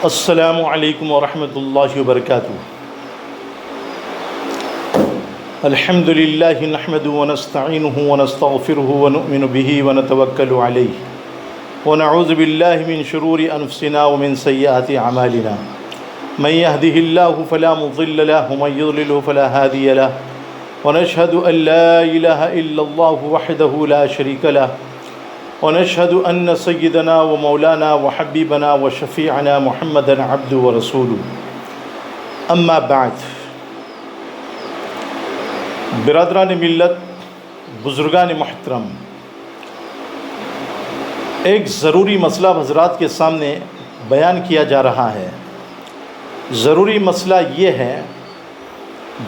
السلام علیکم ورحمۃ اللہ وبرکاتہ۔ الحمد للہ نحمده ونستعینه ونستغفره ونؤمن به ونتوکل علیہ ونعوذ باللہ من شرور انفسنا ومن سیئات اعمالنا من يهده اللہ فلا مضل له ومن يضلل فلا هادی له ونشهد ان لا الہ الا اللہ وحدہ لا شریک له ونشهد أن سيدنا ومولانا وحبيبنا وشفيعنا محمدا عبده ورسوله اما بعد۔ برادران ملت، بزرگان محترم، ایک ضروری مسئلہ حضرات کے سامنے بیان کیا جا رہا ہے۔ ضروری مسئلہ یہ ہے،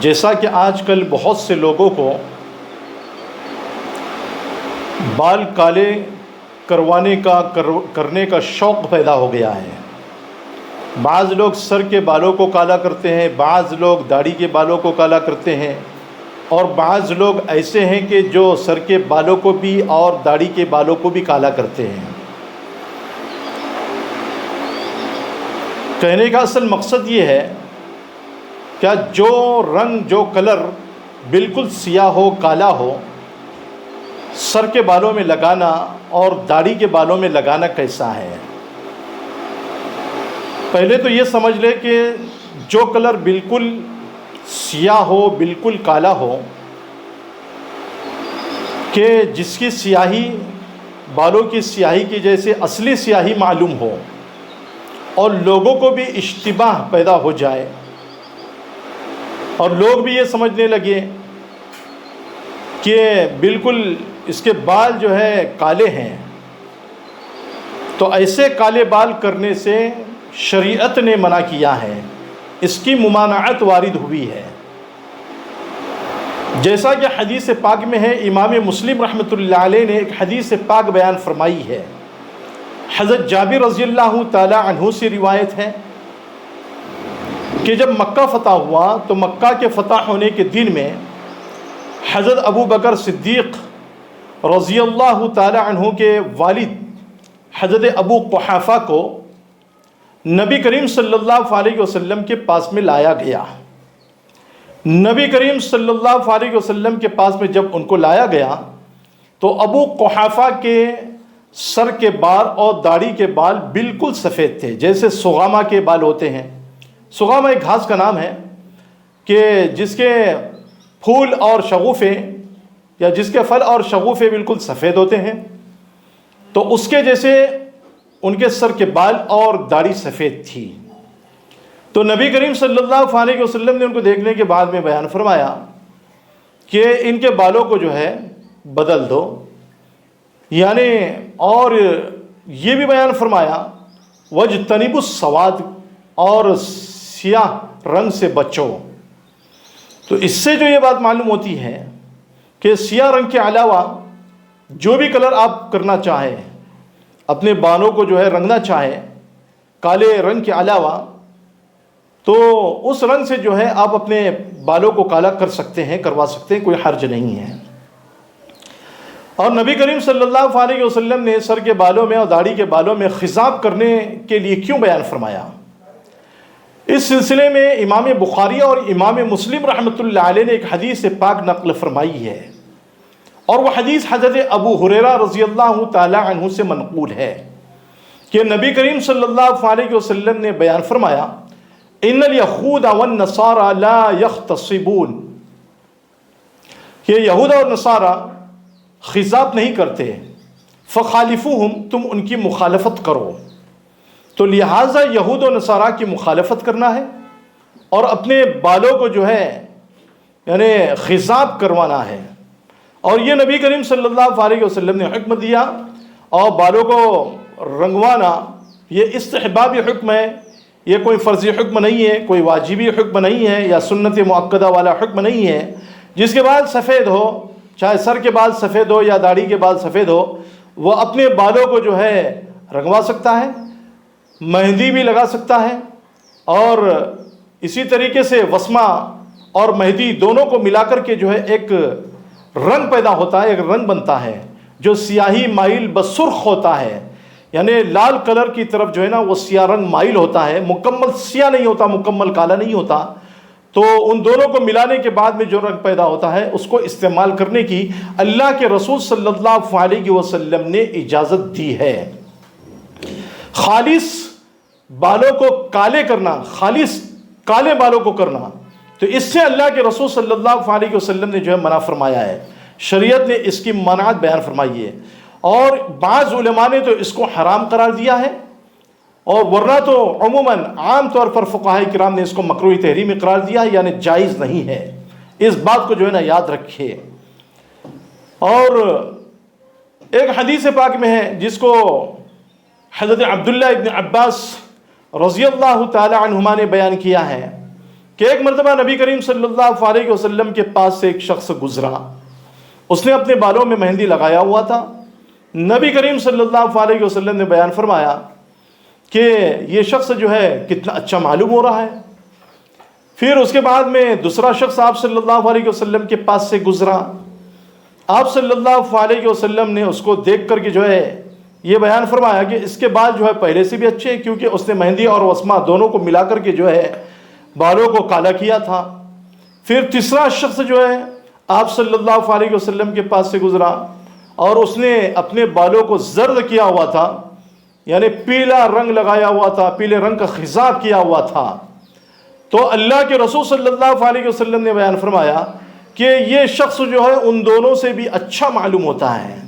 جیسا کہ آج کل بہت سے لوگوں کو بال کالے کرنے کا شوق پیدا ہو گیا ہے۔ بعض لوگ سر کے بالوں کو کالا کرتے ہیں، بعض لوگ داڑھی کے بالوں کو کالا کرتے ہیں، اور بعض لوگ ایسے ہیں کہ جو سر کے بالوں کو بھی اور داڑھی کے بالوں کو بھی کالا کرتے ہیں۔ کہنے کا اصل مقصد یہ ہے کہ جو رنگ، جو کلر بالکل سیاہ ہو، کالا ہو، سر کے بالوں میں لگانا اور داڑھی کے بالوں میں لگانا کیسا ہے؟ پہلے تو یہ سمجھ لے کہ جو کلر بالکل سیاہ ہو، بالکل کالا ہو، کہ جس کی سیاہی بالوں کی سیاہی کی جیسے اصلی سیاہی معلوم ہو اور لوگوں کو بھی اشتباہ پیدا ہو جائے اور لوگ بھی یہ سمجھنے لگے کہ بالکل اس کے بال جو ہے کالے ہیں، تو ایسے کالے بال کرنے سے شریعت نے منع کیا ہے، اس کی ممانعت وارد ہوئی ہے۔ جیسا کہ حدیث پاک میں ہے، امام مسلم رحمۃ اللہ علیہ نے ایک حدیث پاک بیان فرمائی ہے۔ حضرت جابر رضی اللہ تعالی عنہ سے روایت ہے کہ جب مکہ فتح ہوا تو مکہ کے فتح ہونے کے دن میں حضرت ابو بکر صدیق رضی اللہ تعالی عنہ کے والد حضرت ابو قحافہ کو نبی کریم صلی اللہ علیہ وسلم کے پاس میں لایا گیا۔ نبی کریم صلی اللہ علیہ وسلم کے پاس میں جب ان کو لایا گیا تو ابو قحافہ کے سر کے بال اور داڑھی کے بال بالکل سفید تھے، جیسے سغامہ کے بال ہوتے ہیں۔ سغامہ ایک گھاس کا نام ہے کہ جس کے پھول اور شگوفے یا جس کے پھل اور شگوفے بالکل سفید ہوتے ہیں، تو اس کے جیسے ان کے سر کے بال اور داڑھی سفید تھی۔ تو نبی کریم صلی اللہ علیہ وسلم نے ان کو دیکھنے کے بعد میں بیان فرمایا کہ ان کے بالوں کو جو ہے بدل دو، یعنی اور یہ بھی بیان فرمایا وَاجْتَنِبُوا السَّوَادَ، اور سیاہ رنگ سے بچو۔ تو اس سے جو یہ بات معلوم ہوتی ہے کہ سیاہ رنگ کے علاوہ جو بھی کلر آپ کرنا چاہیں، اپنے بالوں کو جو ہے رنگنا چاہیں کالے رنگ کے علاوہ، تو اس رنگ سے جو ہے آپ اپنے بالوں کو کالا کر سکتے ہیں، کروا سکتے ہیں، کوئی حرج نہیں ہے۔ اور نبی کریم صلی اللہ علیہ وسلم نے سر کے بالوں میں اور داڑھی کے بالوں میں خضاب کرنے کے لیے کیوں بیان فرمایا؟ اس سلسلے میں امام بخاری اور امام مسلم رحمۃ اللہ علیہ نے ایک حدیث پاک نقل فرمائی ہے، اور وہ حدیث حضرت ابو ہریرہ رضی اللہ تعالی عنہ سے منقول ہے کہ نبی کریم صلی اللہ علیہ وسلم نے بیان فرمایا ان الیہود والنصارى لا یختصبون، کہ یہود اور نصارہ خضاب نہیں کرتے، فخالفوہم، تم ان کی مخالفت کرو۔ تو لہٰذا یہود و نصارہ کی مخالفت کرنا ہے اور اپنے بالوں کو جو ہے یعنی خضاب کروانا ہے، اور یہ نبی کریم صلی اللہ علیہ وسلم نے حکم دیا، اور بالوں کو رنگوانا یہ استحبابی حکم ہے، یہ کوئی فرضی حکم نہیں ہے، کوئی واجبی حکم نہیں ہے، یا سنت مؤکدہ والا حکم نہیں ہے۔ جس کے بال سفید ہو، چاہے سر کے بال سفید ہو یا داڑھی کے بال سفید ہو، وہ اپنے بالوں کو جو ہے رنگوا سکتا ہے، مہندی بھی لگا سکتا ہے، اور اسی طریقے سے وسمہ اور مہندی دونوں کو ملا کر کے جو ہے ایک رنگ پیدا ہوتا ہے، ایک رنگ بنتا ہے جو سیاہی مائل بسرخ ہوتا ہے۔ یعنی لال کلر کی طرف جو ہے نا وہ سیاہ رنگ مائل ہوتا ہے، مکمل سیاہ نہیں ہوتا، مکمل کالا نہیں ہوتا، تو ان دونوں کو ملانے کے بعد میں جو رنگ پیدا ہوتا ہے اس کو استعمال کرنے کی اللہ کے رسول صلی اللہ علیہ وسلم نے اجازت دی ہے۔ خالص بالوں کو کالے کرنا، خالص کالے بالوں کو کرنا، تو اس سے اللہ کے رسول صلی اللہ علیہ وسلم نے جو ہے منع فرمایا ہے، شریعت نے اس کی منعت بیان فرمائی ہے، اور بعض علماء نے تو اس کو حرام قرار دیا ہے، اور ورنہ تو عموماً عام طور پر فقہاء کرام نے اس کو مکروہ تحریمی قرار دیا ہے، یعنی جائز نہیں ہے۔ اس بات کو جو ہے نا یاد رکھیے۔ اور ایک حدیث پاک میں ہے جس کو حضرت عبداللہ ابن عباس رضی اللہ تعالی عنہما نے بیان کیا ہے کہ ایک مرتبہ نبی کریم صلی اللہ علیہ وسلم کے پاس سے ایک شخص گزرا، اس نے اپنے بالوں میں مہندی لگایا ہوا تھا۔ نبی کریم صلی اللہ علیہ وسلم نے بیان فرمایا کہ یہ شخص جو ہے کتنا اچھا معلوم ہو رہا ہے۔ پھر اس کے بعد میں دوسرا شخص آپ صلی اللہ علیہ وسلم کے پاس سے گزرا، آپ صلی اللہ علیہ وسلم نے اس کو دیکھ کر کے جو ہے یہ بیان فرمایا کہ اس کے بال جو ہے پہلے سے بھی اچھے ہیں، کیونکہ اس نے مہندی اور وسمہ دونوں کو ملا کر کے جو ہے بالوں کو کالا کیا تھا۔ پھر تیسرا شخص جو ہے آپ صلی اللہ علیہ وسلم کے پاس سے گزرا اور اس نے اپنے بالوں کو زرد کیا ہوا تھا، یعنی پیلا رنگ لگایا ہوا تھا، پیلے رنگ کا خضاب کیا ہوا تھا۔ تو اللہ کے رسول صلی اللہ علیہ وسلم نے بیان فرمایا کہ یہ شخص جو ہے ان دونوں سے بھی اچھا معلوم ہوتا ہے۔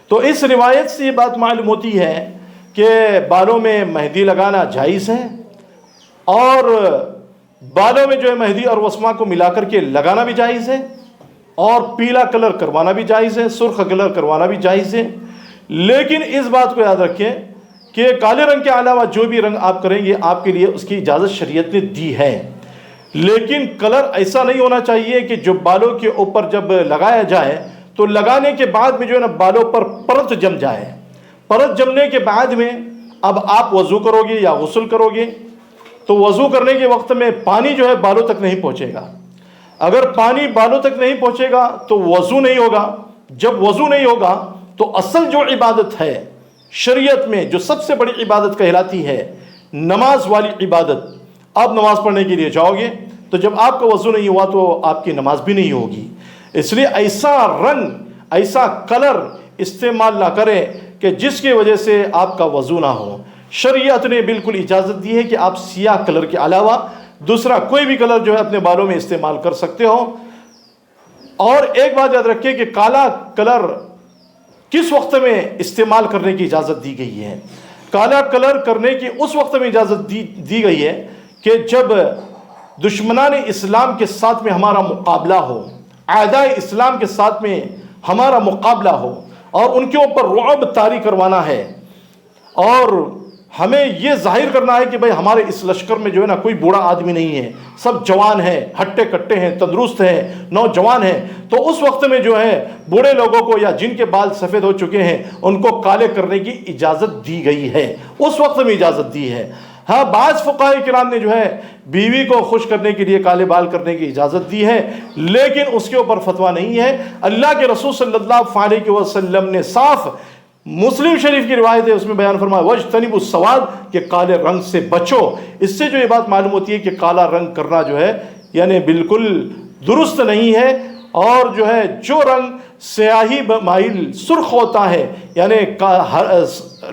تو اس روایت سے یہ بات معلوم ہوتی ہے کہ بالوں میں مہندی لگانا جائز ہے، اور بالوں میں جو ہے مہندی اور وسمہ کو ملا کر کے لگانا بھی جائز ہے، اور پیلا کلر کروانا بھی جائز ہے، سرخ کلر کروانا بھی جائز ہے۔ لیکن اس بات کو یاد رکھیں کہ کالے رنگ کے علاوہ جو بھی رنگ آپ کریں گے آپ کے لیے اس کی اجازت شریعت نے دی ہے، لیکن کلر ایسا نہیں ہونا چاہیے کہ جو بالوں کے اوپر جب لگایا جائے تو لگانے کے بعد میں جو ہے نا بالوں پر پرت جم جائے۔ پرت جمنے کے بعد میں اب آپ وضو کرو گے یا غسل کرو گے تو وضو کرنے کے وقت میں پانی جو ہے بالوں تک نہیں پہنچے گا۔ اگر پانی بالوں تک نہیں پہنچے گا تو وضو نہیں ہوگا۔ جب وضو نہیں ہوگا تو اصل جو عبادت ہے شریعت میں، جو سب سے بڑی عبادت کہلاتی ہے، نماز والی عبادت، آپ نماز پڑھنے کے لیے جاؤ گے تو جب آپ کا وضو نہیں ہوا تو آپ کی نماز بھی نہیں ہوگی۔ اس لیے ایسا رنگ، ایسا کلر استعمال نہ کریں کہ جس کی وجہ سے آپ کا وضو نہ ہو۔ شریعت نے بالکل اجازت دی ہے کہ آپ سیاہ کلر کے علاوہ دوسرا کوئی بھی کلر جو ہے اپنے بالوں میں استعمال کر سکتے ہو۔ اور ایک بات یاد رکھیں کہ کالا کلر کس وقت میں استعمال کرنے کی اجازت دی گئی ہے؟ کالا کلر کرنے کی اس وقت میں اجازت دی گئی ہے کہ جب دشمنان اسلام کے ساتھ میں ہمارا مقابلہ ہو، اعدائے اسلام کے ساتھ میں ہمارا مقابلہ ہو، اور ان کے اوپر رعب طاری کروانا ہے، اور ہمیں یہ ظاہر کرنا ہے کہ بھئی ہمارے اس لشکر میں جو ہے نا کوئی بوڑھا آدمی نہیں ہے، سب جوان ہیں، ہٹے کٹے ہیں، تندرست ہیں، نوجوان ہیں۔ تو اس وقت میں جو ہے بوڑھے لوگوں کو یا جن کے بال سفید ہو چکے ہیں ان کو کالے کرنے کی اجازت دی گئی ہے، اس وقت میں اجازت دی ہے۔ ہاں، بعض فقہاء کرام نے جو ہے بیوی کو خوش کرنے کے لیے کالے بال کرنے کی اجازت دی ہے، لیکن اس کے اوپر فتویٰ نہیں ہے۔ اللہ کے رسول صلی اللہ علیہ وسلم نے صاف مسلم شریف کی روایت ہے، اس میں بیان فرمایا وَاجْتَنِبُوا السَّوَادَ کہ کالے رنگ سے بچو۔ اس سے جو یہ بات معلوم ہوتی ہے کہ کالا رنگ کرنا جو ہے یعنی بالکل درست نہیں ہے، اور جو ہے جو رنگ سیاہی مائل سرخ ہوتا ہے، یعنی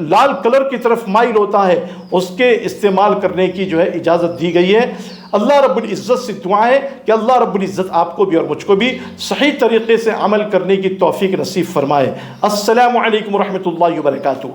لال کلر کی طرف مائل ہوتا ہے، اس کے استعمال کرنے کی جو ہے اجازت دی گئی ہے۔ اللہ رب العزت سے دعا ہے کہ اللہ رب العزت آپ کو بھی اور مجھ کو بھی صحیح طریقے سے عمل کرنے کی توفیق نصیب فرمائے۔ السلام علیکم ورحمۃ اللہ وبرکاتہ۔